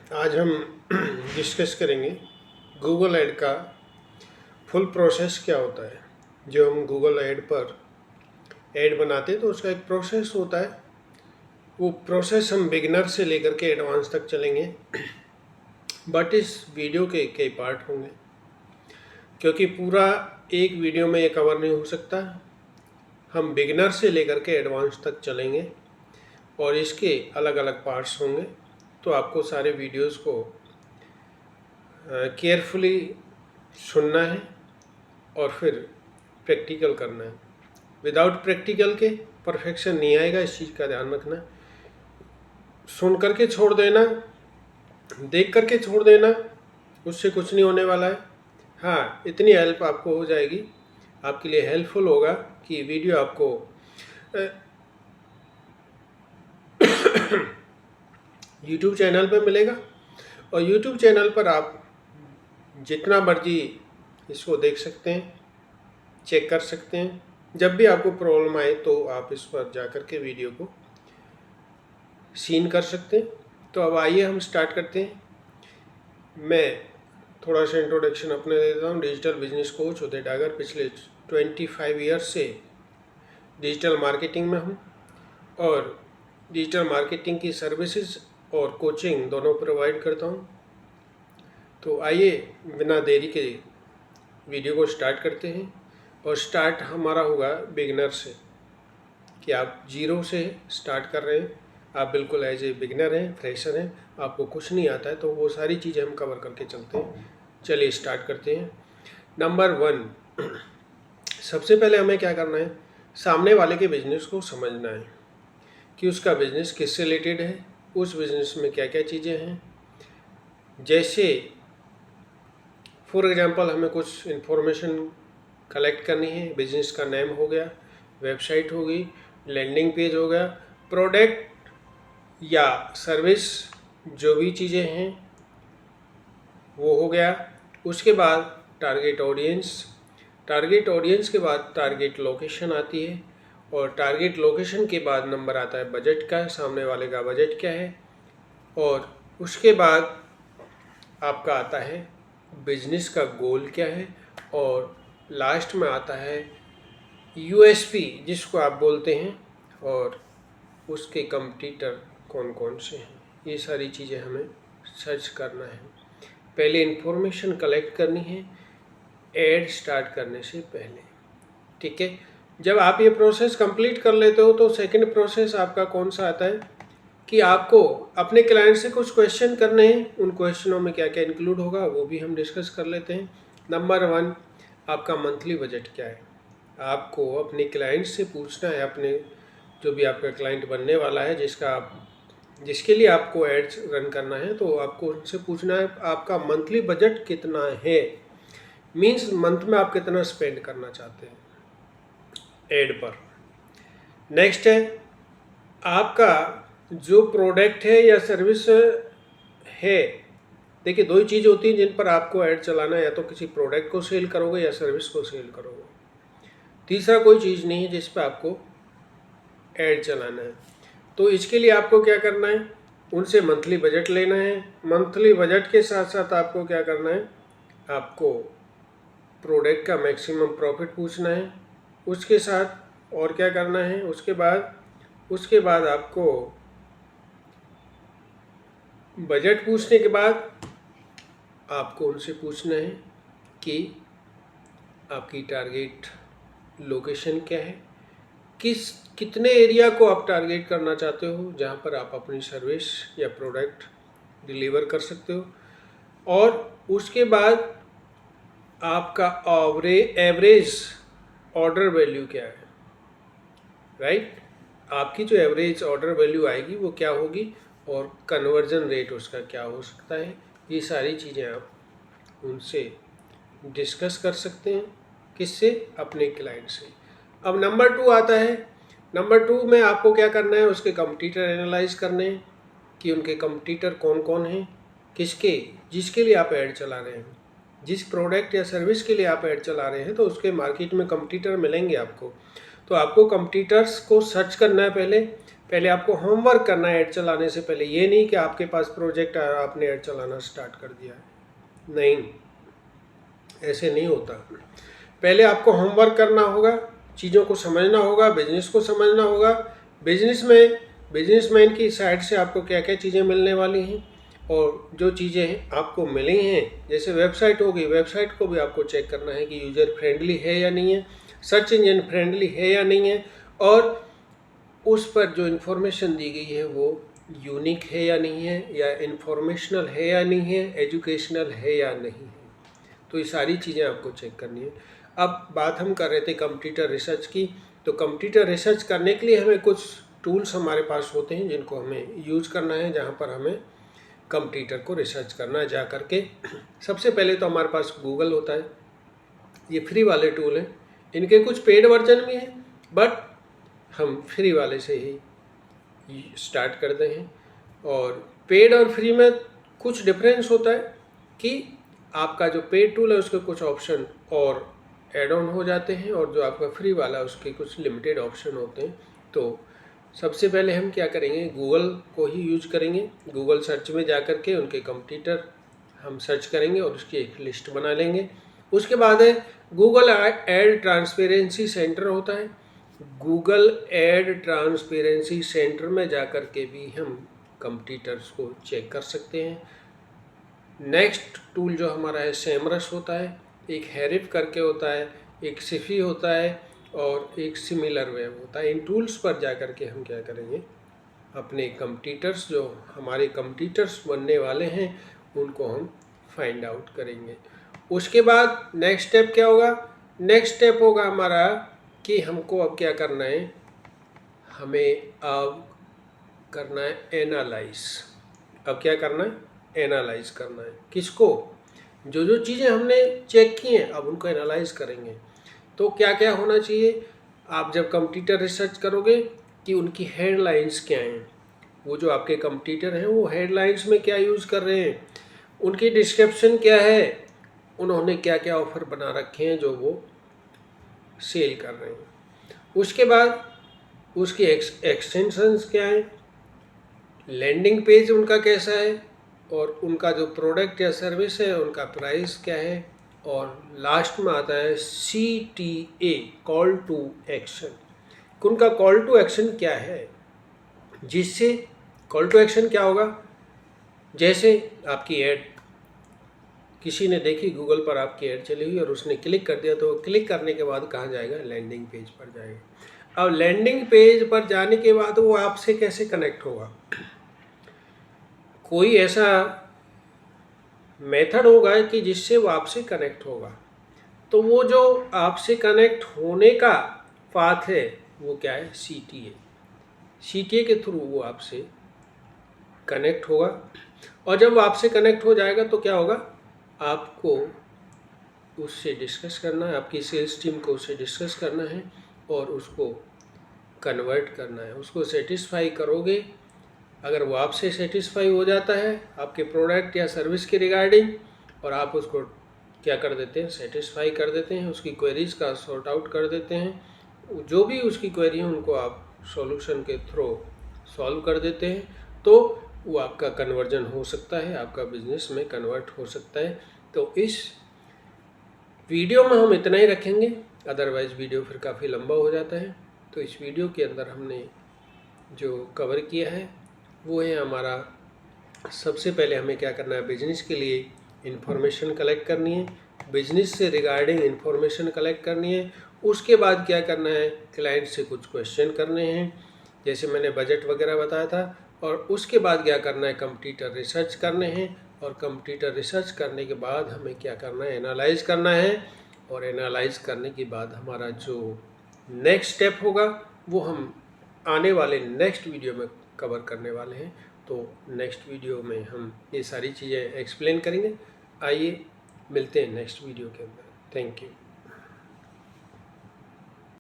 आज हम डिस्कस करेंगे गूगल ऐड का फुल प्रोसेस क्या होता है। जो हम गूगल ऐड पर ऐड बनाते हैं तो उसका एक प्रोसेस होता है। वो प्रोसेस हम बिगिनर से लेकर के एडवांस तक चलेंगे, बट इस वीडियो के कई पार्ट होंगे क्योंकि पूरा एक वीडियो में ये कवर नहीं हो सकता। हम बिगिनर से लेकर के एडवांस तक चलेंगे और इसके अलग अलग पार्ट्स होंगे, तो आपको सारे वीडियोस को केयरफुली सुनना है और फिर प्रैक्टिकल करना है। विदाउट प्रैक्टिकल के परफेक्शन नहीं आएगा, इस चीज़ का ध्यान रखना। सुन करके छोड़ देना, देख करके छोड़ देना, उससे कुछ नहीं होने वाला है। हाँ, इतनी हेल्प आपको हो जाएगी, आपके लिए हेल्पफुल होगा कि वीडियो आपको YouTube चैनल पर मिलेगा और YouTube चैनल पर आप जितना मर्जी इसको देख सकते हैं, चेक कर सकते हैं। जब भी आपको प्रॉब्लम आए तो आप इस पर जा कर के वीडियो को सीन कर सकते हैं। तो अब आइए हम स्टार्ट करते हैं। मैं थोड़ा सा इंट्रोडक्शन अपने देता हूँ। डिजिटल बिजनेस कोच उदय डागर, पिछले 25 ईयर्स से डिजिटल मार्केटिंग में हूँ और डिजिटल मार्केटिंग की सर्विसेज और कोचिंग दोनों प्रोवाइड करता हूँ। तो आइए बिना देरी के वीडियो को स्टार्ट करते हैं। और स्टार्ट हमारा होगा बिगिनर से, कि आप जीरो से स्टार्ट कर रहे हैं, आप बिल्कुल एज ए बिगिनर हैं, फ्रेशर हैं, आपको कुछ नहीं आता है, तो वो सारी चीज़ें हम कवर करके चलते हैं। चलिए स्टार्ट करते हैं। नंबर 1, सबसे पहले हमें क्या करना है, सामने वाले के बिजनेस को समझना है कि उसका बिजनेस किससे रिलेटेड है, उस बिजनेस में क्या क्या चीज़ें हैं। जैसे फॉर एग्जांपल हमें कुछ इन्फॉर्मेशन कलेक्ट करनी है, बिजनेस का नेम हो गया, वेबसाइट होगी, लैंडिंग पेज हो गया, प्रोडक्ट या सर्विस जो भी चीज़ें हैं वो हो गया। उसके बाद टारगेट ऑडियंस, टारगेट ऑडियंस के बाद टारगेट लोकेशन आती है और टारगेट लोकेशन के बाद नंबर आता है बजट का, सामने वाले का बजट क्या है। और उसके बाद आपका आता है बिजनेस का गोल क्या है और लास्ट में आता है यूएसपी जिसको आप बोलते हैं और उसके कंपटीटर कौन कौन से हैं। ये सारी चीज़ें हमें सर्च करना है, पहले इन्फॉर्मेशन कलेक्ट करनी है ऐड स्टार्ट करने से पहले। ठीक है, जब आप ये प्रोसेस कंप्लीट कर लेते हो तो सेकंड प्रोसेस आपका कौन सा आता है कि आपको अपने क्लाइंट से कुछ क्वेश्चन करने हैं। उन क्वेश्चनों में क्या क्या इंक्लूड होगा वो भी हम डिस्कस कर लेते हैं। नंबर 1, आपका मंथली बजट क्या है। आपको अपने क्लाइंट से पूछना है, अपने जो भी आपका क्लाइंट बनने वाला है, जिसके लिए आपको एड्स रन करना है, तो आपको उनसे पूछना है आपका मंथली बजट कितना है। मीन्स मंथ में आप कितना स्पेंड करना चाहते हैं एड पर। नेक्स्ट है आपका जो प्रोडक्ट है या सर्विस है। देखिए, दो ही चीज़ होती हैं जिन पर आपको ऐड चलाना है, या तो किसी प्रोडक्ट को सेल करोगे या सर्विस को सेल करोगे। तीसरा कोई चीज़ नहीं है जिस पर आपको ऐड चलाना है। तो इसके लिए आपको क्या करना है, उनसे मंथली बजट लेना है। मंथली बजट के साथ साथ आपको क्या करना है, आपको प्रोडक्ट का मैक्सिमम प्रॉफिट पूछना है। उसके साथ और क्या करना है, उसके बाद आपको बजट पूछने के बाद आपको उनसे पूछना है कि आपकी टारगेट लोकेशन क्या है, कितने एरिया को आप टारगेट करना चाहते हो जहाँ पर आप अपनी सर्विस या प्रोडक्ट डिलीवर कर सकते हो। और उसके बाद आपका एवरेज ऑर्डर वैल्यू क्या है, राइट। आपकी जो एवरेज ऑर्डर वैल्यू आएगी वो क्या होगी और कन्वर्जन रेट उसका क्या हो सकता है। ये सारी चीज़ें आप उनसे डिस्कस कर सकते हैं। किससे, अपने क्लाइंट से। अब नंबर 2 आता है। नंबर 2 में आपको क्या करना है, उसके कंपटीटर एनालाइज करने हैं कि उनके कंपटीटर कौन कौन हैं, जिसके लिए आप ऐड चला रहे हैं, जिस प्रोडक्ट या सर्विस के लिए आप ऐड चला रहे हैं, तो उसके मार्केट में कंपटीटर मिलेंगे आपको। तो आपको कंपटीटर्स को सर्च करना है पहले, पहले आपको होमवर्क करना है ऐड चलाने से पहले। ये नहीं कि आपके पास प्रोजेक्ट आया आपने ऐड चलाना स्टार्ट कर दिया है, नहीं, ऐसे नहीं होता। पहले आपको होमवर्क करना होगा, चीज़ों को समझना होगा, बिजनेस को समझना होगा, बिजनेसमैन की साइड से आपको क्या क्या चीज़ें मिलने वाली हैं, और जो चीज़ें आपको मिली हैं जैसे वेबसाइट होगी, वेबसाइट को भी आपको चेक करना है कि यूज़र फ्रेंडली है या नहीं है, सर्च इंजन फ्रेंडली है या नहीं है, और उस पर जो इन्फॉर्मेशन दी गई है वो यूनिक है या नहीं है, या इन्फॉर्मेशनल है या नहीं है, एजुकेशनल है या नहीं है। तो ये सारी चीज़ें आपको चेक करनी है। अब बात हम कर रहे थे कंप्यूटर रिसर्च की, तो कंप्यूटर रिसर्च करने के लिए हमें कुछ टूल्स हमारे पास होते हैं जिनको हमें यूज़ करना है, जहाँ पर हमें कंप्यूटर को रिसर्च करना है जा करके। सबसे पहले तो हमारे पास गूगल होता है, ये फ्री वाले टूल हैं, इनके कुछ पेड वर्जन भी हैं, बट हम फ्री वाले से ही स्टार्ट करते हैं। और पेड और फ्री में कुछ डिफरेंस होता है कि आपका जो पेड टूल है उसके कुछ ऑप्शन और ऐड ऑन हो जाते हैं, और जो आपका फ्री वाला है उसके कुछ लिमिटेड ऑप्शन होते हैं। तो सबसे पहले हम क्या करेंगे, गूगल को ही यूज करेंगे। गूगल सर्च में जा कर के उनके कंप्यूटर हम सर्च करेंगे और उसकी एक लिस्ट बना लेंगे। उसके बाद है गूगल एड ट्रांसपेरेंसी सेंटर होता है। गूगल एड ट्रांसपेरेंसी सेंटर में जा कर के भी हम कंप्यूटर्स को चेक कर सकते हैं। नेक्स्ट टूल जो हमारा है सेमरस होता है, एक हैरिफ करके होता है, एक सिफी होता है, और एक सिमिलर वेब होता है। इन टूल्स पर जा कर के हम क्या करेंगे, अपने कंप्यूटर्स जो हमारे कंप्यूटर्स बनने वाले हैं उनको हम फाइंड आउट करेंगे। उसके बाद नेक्स्ट स्टेप क्या होगा, नेक्स्ट स्टेप होगा हमारा कि हमको अब क्या करना है, हमें अब करना है एनालाइज। अब क्या करना है, एनालाइज करना है। किसको, जो जो चीज़ें हमने चेक की हैं अब उनको एनालाइज करेंगे। तो क्या क्या होना चाहिए, आप जब कंप्यूटर रिसर्च करोगे कि उनकी हेडलाइंस क्या हैं, वो जो आपके कंप्यूटर हैं वो हेडलाइंस में क्या यूज़ कर रहे हैं, उनकी डिस्क्रिप्शन क्या है, उन्होंने क्या क्या ऑफ़र बना रखे हैं जो वो सेल कर रहे हैं। उसके बाद उसकी एक्सटेंशंस क्या हैं, लैंडिंग पेज उनका कैसा है, और उनका जो प्रोडक्ट या सर्विस है उनका प्राइस क्या है, और लास्ट में आता है CTA, कॉल टू एक्शन। उनका कॉल टू एक्शन क्या है, जिससे कॉल टू एक्शन क्या होगा, जैसे आपकी ऐड किसी ने देखी, गूगल पर आपकी ऐड चली हुई और उसने क्लिक कर दिया, तो क्लिक करने के बाद कहाँ जाएगा, लैंडिंग पेज पर जाएगा। अब लैंडिंग पेज पर जाने के बाद वो आपसे कैसे कनेक्ट होगा, कोई ऐसा मेथड होगा कि जिससे वो आपसे कनेक्ट होगा। तो वो जो आपसे कनेक्ट होने का पाथ है वो क्या है, CTA के थ्रू वो आपसे कनेक्ट होगा। और जब वो आपसे कनेक्ट हो जाएगा तो क्या होगा, आपको उससे डिस्कस करना है, आपकी सेल्स टीम को उससे डिस्कस करना है और उसको कन्वर्ट करना है, उसको सेटिस्फाई करोगे। अगर वो आपसे सेटिस्फाई हो जाता है आपके प्रोडक्ट या सर्विस के रिगार्डिंग, और आप उसको क्या कर देते हैं, सेटिस्फाई कर देते हैं, उसकी क्वेरीज़ का सॉर्ट आउट कर देते हैं, जो भी उसकी क्वेरी है उनको आप सॉल्यूशन के थ्रू सॉल्व कर देते हैं, तो वो आपका कन्वर्जन हो सकता है, आपका बिजनेस में कन्वर्ट हो सकता है। तो इस वीडियो में हम इतना ही रखेंगे, अदरवाइज़ वीडियो फिर काफ़ी लंबा हो जाता है। तो इस वीडियो के अंदर हमने जो कवर किया है वो है हमारा, सबसे पहले हमें क्या करना है, बिजनेस के लिए इन्फॉर्मेशन कलेक्ट करनी है, बिजनेस से रिगार्डिंग इन्फॉर्मेशन कलेक्ट करनी है। उसके बाद क्या करना है, क्लाइंट से कुछ क्वेश्चन करने हैं, जैसे मैंने बजट वगैरह बताया था। और उसके बाद क्या करना है, कंप्यूटर रिसर्च करने हैं, और कंप्यूटर रिसर्च करने के बाद हमें क्या करना है, एनालाइज करना है। और एनालाइज करने के बाद हमारा जो नेक्स्ट स्टेप होगा वो हम आने वाले नेक्स्ट वीडियो में कवर करने वाले हैं। तो नेक्स्ट वीडियो में हम ये सारी चीज़ें एक्सप्लेन करेंगे। आइए मिलते हैं नेक्स्ट वीडियो के अंदर। Thank you.